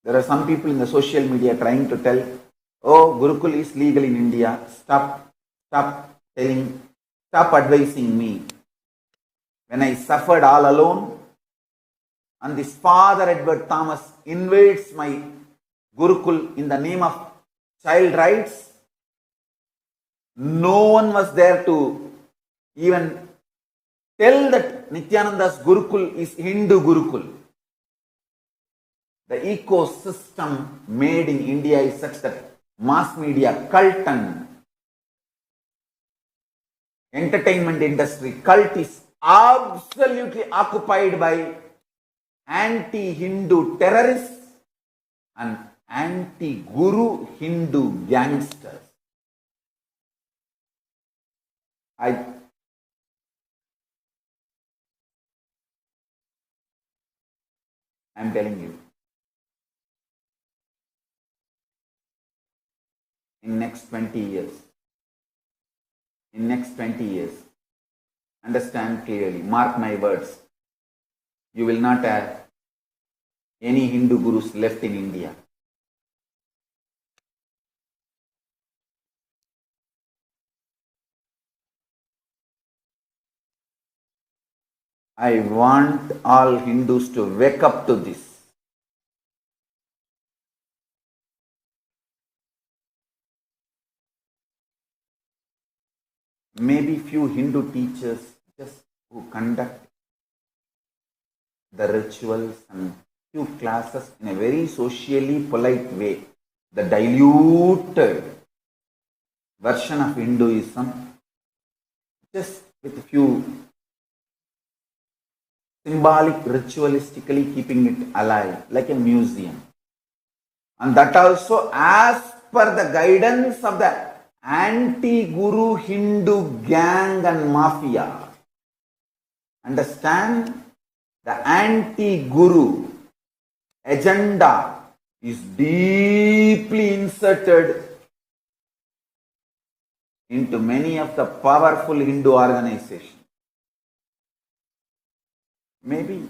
There are some people in the social media trying to tell, oh, Gurukul is legal in India. Stop telling, stop advising me. When I suffered all alone, and this Father Edward Thomas invades my Gurukul in the name of child rights, no one was there to even tell that Nityananda's Gurukul is Hindu Gurukul. The ecosystem made in India is such that mass media cult and entertainment industry cult is absolutely occupied by anti-Hindu terrorists and anti-Guru Hindu gangsters. I'm telling you, in next 20 years, understand clearly, mark my words, you will not have any Hindu gurus left in India. I want all Hindus to wake up to this. Maybe few Hindu teachers just who conduct the rituals and few classes in a very socially polite way, the diluted version of Hinduism, just with a few symbolic, ritualistically keeping it alive like a museum. And that also as per the guidance of the anti-Guru Hindu gang and mafia. Understand? The anti-Guru agenda is deeply inserted into many of the powerful Hindu organizations. Maybe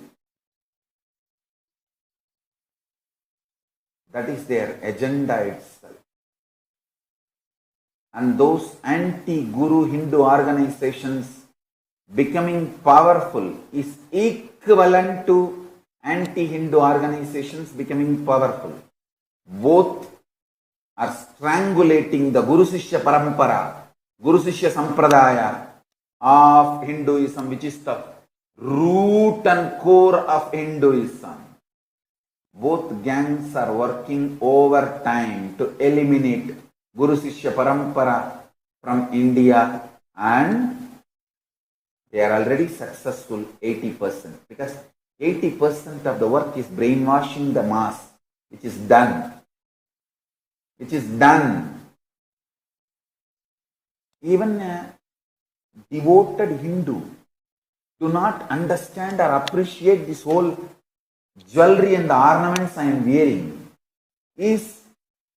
that is their agenda itself. And those anti-Guru Hindu organizations becoming powerful is equivalent to anti-Hindu organizations becoming powerful. Both are strangulating the Guru Sishya Parampara, Guru Sishya Sampradaya of Hinduism, which is the root and core of Hinduism. Both gangs are working overtime to eliminate Guru Sishya Parampara from India, and they are already successful 80%, because 80% of the work is brainwashing the mass, which is done. Even a devoted Hindu do not understand or appreciate this whole jewelry and the ornaments I am wearing is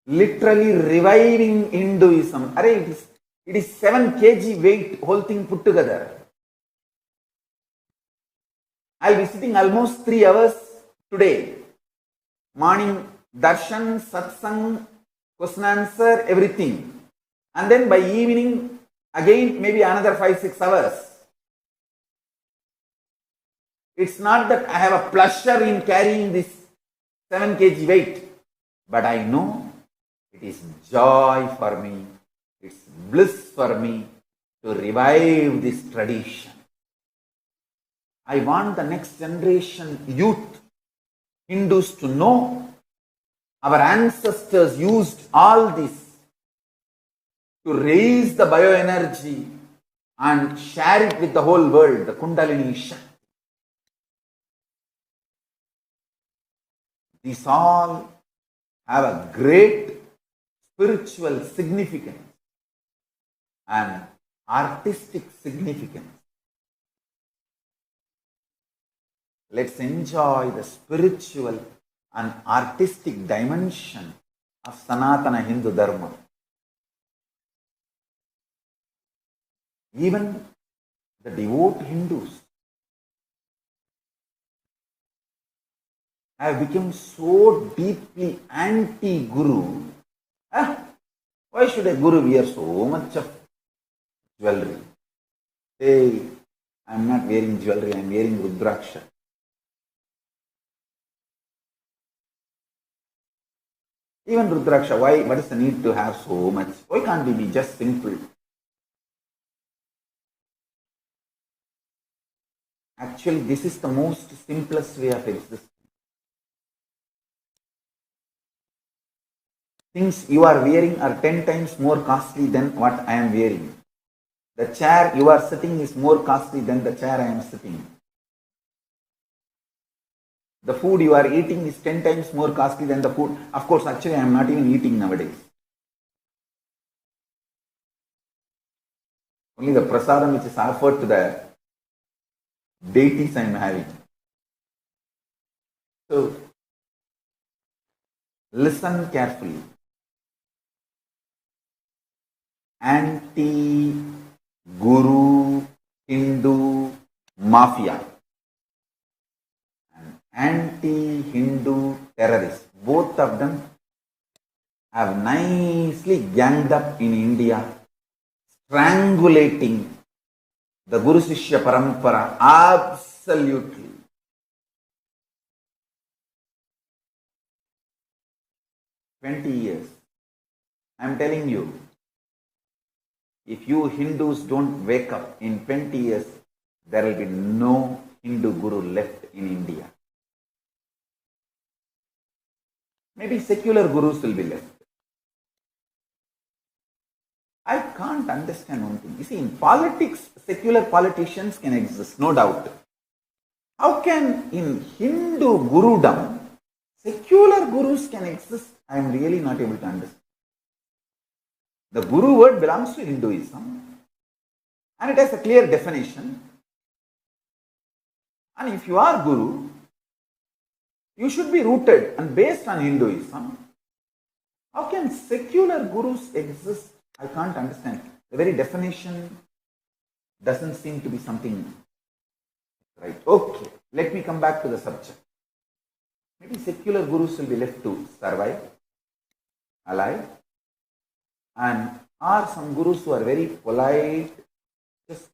literally reviving Hinduism. It is 7 kg weight, whole thing put together. I'll be sitting almost 3 hours today. Morning darshan, satsang, question answer, everything. And then by evening, again maybe another 5-6 hours. It's not that I have a pleasure in carrying this 7 kg weight, but I know it is joy for me, it's bliss for me to revive this tradition. I want the next generation youth, Hindus, to know our ancestors used all this to raise the bioenergy and share it with the whole world, the Kundalini Shakti. These all have a great spiritual significance and artistic significance. Let's enjoy the spiritual and artistic dimension of Sanatana Hindu Dharma. Even the devout Hindus I have become so deeply anti-guru. Why should a guru wear so much of jewelry? Hey, I am not wearing jewelry, I am wearing Rudraksha. Even Rudraksha, why? What is the need to have so much? Why can't we be just simple? Actually, this is the most simplest way of existing. Things you are wearing are 10 times more costly than what I am wearing. The chair you are sitting is more costly than the chair I am sitting. The food you are eating is 10 times more costly than the food. Of course, actually, I am not even eating nowadays. Only the prasadam which is offered to the deities I am having. So, listen carefully. Anti-Guru Hindu mafia and anti-Hindu terrorists, both of them have nicely ganged up in India, strangulating the Guru Sishya Parampara absolutely. $20. I am telling you, if you Hindus don't wake up in 20 years, there will be no Hindu guru left in India. Maybe secular gurus will be left. I can't understand one thing. You see, in politics, secular politicians can exist, no doubt. How can in Hindu gurudom, secular gurus can exist? I am really not able to understand. The guru word belongs to Hinduism and it has a clear definition. And if you are guru, you should be rooted and based on Hinduism. How can secular gurus exist? I can't understand. The very definition doesn't seem to be something right. Okay, let me come back to the subject. Maybe secular gurus will be left to survive, alive, and are some gurus who are very polite, just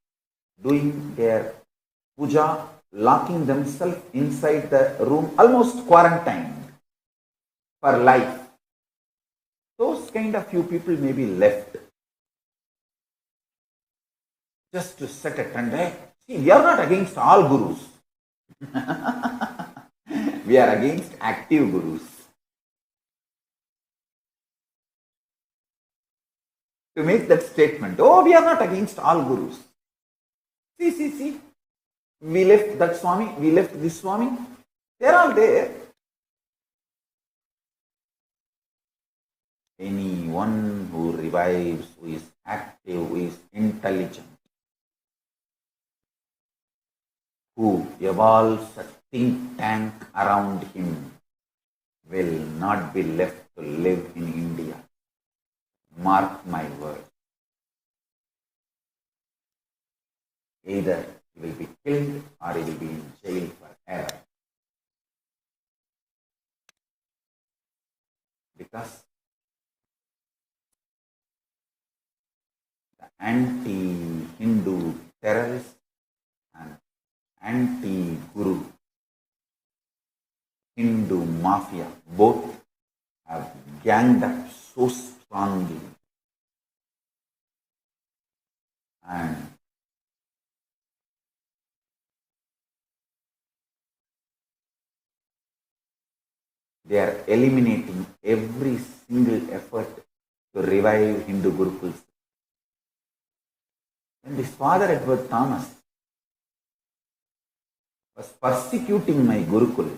doing their puja, locking themselves inside the room, almost quarantined for life. Those kind of few people may be left just to set a trend. See, we are not against all gurus. We are against active gurus. To make that statement, oh, we are not against all gurus. See. We left that Swami, we left this Swami. They're all there. Anyone who revives, who is active, who is intelligent, who evolves a think tank around him, will not be left to live in India. Mark my word. Either he will be killed or he will be in jail forever. Because the anti-Hindu terrorists and anti-Guru Hindu mafia both have ganged up so strongly and they are eliminating every single effort to revive Hindu Gurukuls. When this Father Edward Thomas was persecuting my Gurukul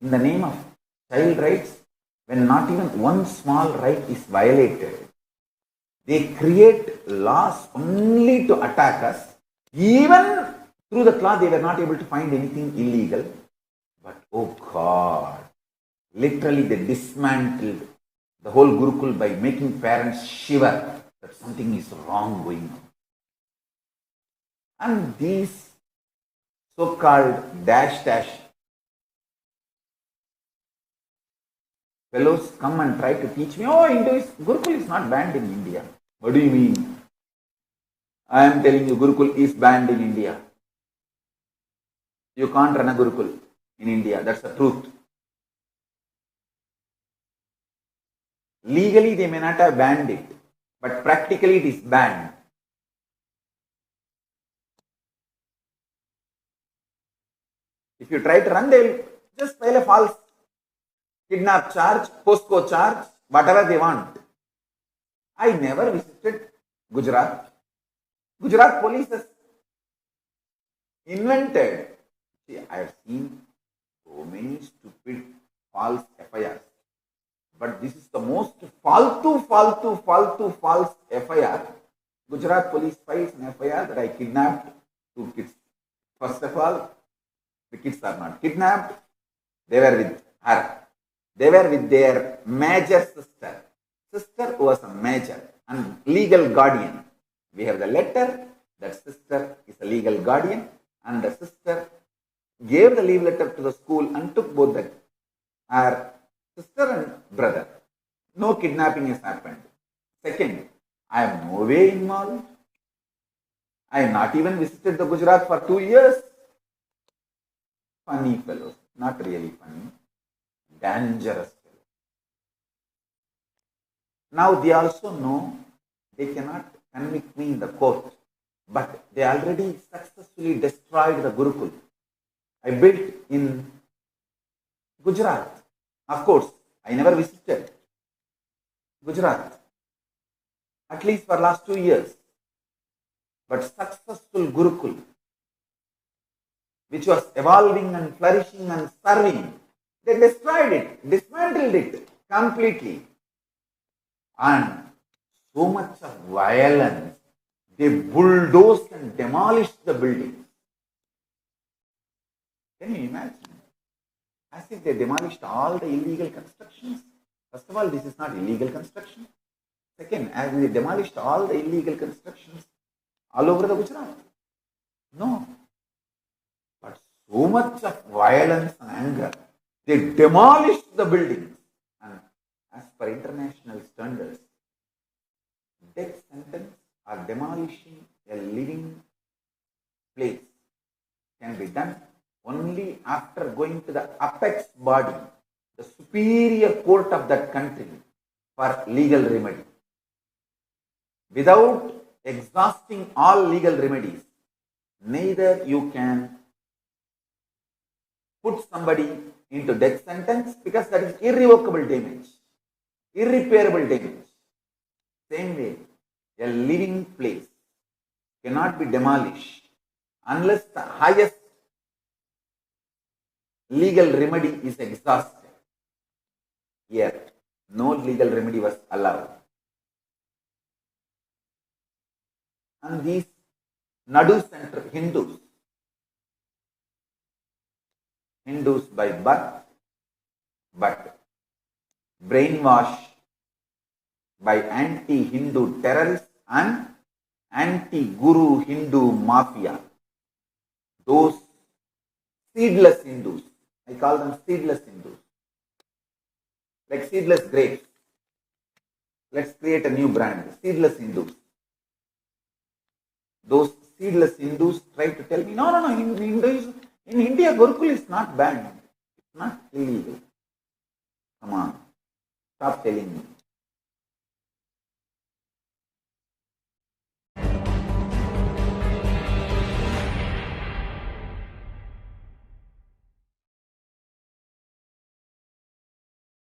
in the name of child rights, when not even one small right is violated, they create laws only to attack us. Even through the law, they were not able to find anything illegal. But oh God, literally they dismantled the whole Gurukul by making parents shiver that something is wrong going on. And these so-called dash fellows come and try to teach me, oh, Gurukul is not banned in India. What do you mean? I am telling you, Gurukul is banned in India. You can't run a Gurukul in India. That's the truth. Legally, they may not have banned it, but practically it is banned. If you try to run, they will just file a false kidnap charge, POSCO charge, whatever they want. I never visited Gujarat. Gujarat police has invented. See, I have seen so many stupid false FIRs. But this is the most false FIR. Gujarat police files an FIR that I kidnapped 2 kids. First of all, the kids are not kidnapped. They were with her. They were with their major sister. Sister was a major and legal guardian. We have the letter that sister is a legal guardian, and the sister gave the leave letter to the school and took both her sister and brother. No kidnapping has happened. Second, I am no way involved. I have not even visited the Gujarat for 2 years. Funny fellows, not really funny, dangerous fellows. Now they also know they cannot convict me in the court, but they already successfully destroyed the Gurukul I built in Gujarat. Of course, I never visited Gujarat, at least for last 2 years. But successful Gurukul, which was evolving and flourishing and serving, they destroyed it, dismantled it completely. And so much of violence, they bulldozed and demolished the buildings. Can you imagine? As if they demolished all the illegal constructions. First of all, this is not illegal construction. Second, as they demolished all the illegal constructions all over the Gujarat. No. But so much of violence and anger, they demolished the buildings. And as per international standards, death sentence or demolishing a living place can be done only after going to the apex body, the superior court of that country, for legal remedy. Without exhausting all legal remedies, neither you can put somebody into death sentence, because that is irrevocable damage, irreparable damage. Same way, a living place cannot be demolished unless the highest legal remedy is exhausted. Yet, no legal remedy was allowed. And these Nadu Center Hindus by birth, but brainwashed by anti-Hindu terrorists and anti-Guru Hindu mafia. Those seedless Hindus, I call them seedless Hindus, like seedless grapes. Let's create a new brand, seedless Hindus. Those seedless Hindus try to tell me, no, in India, Gurukul is not banned. It's not illegal. Come on, stop telling me.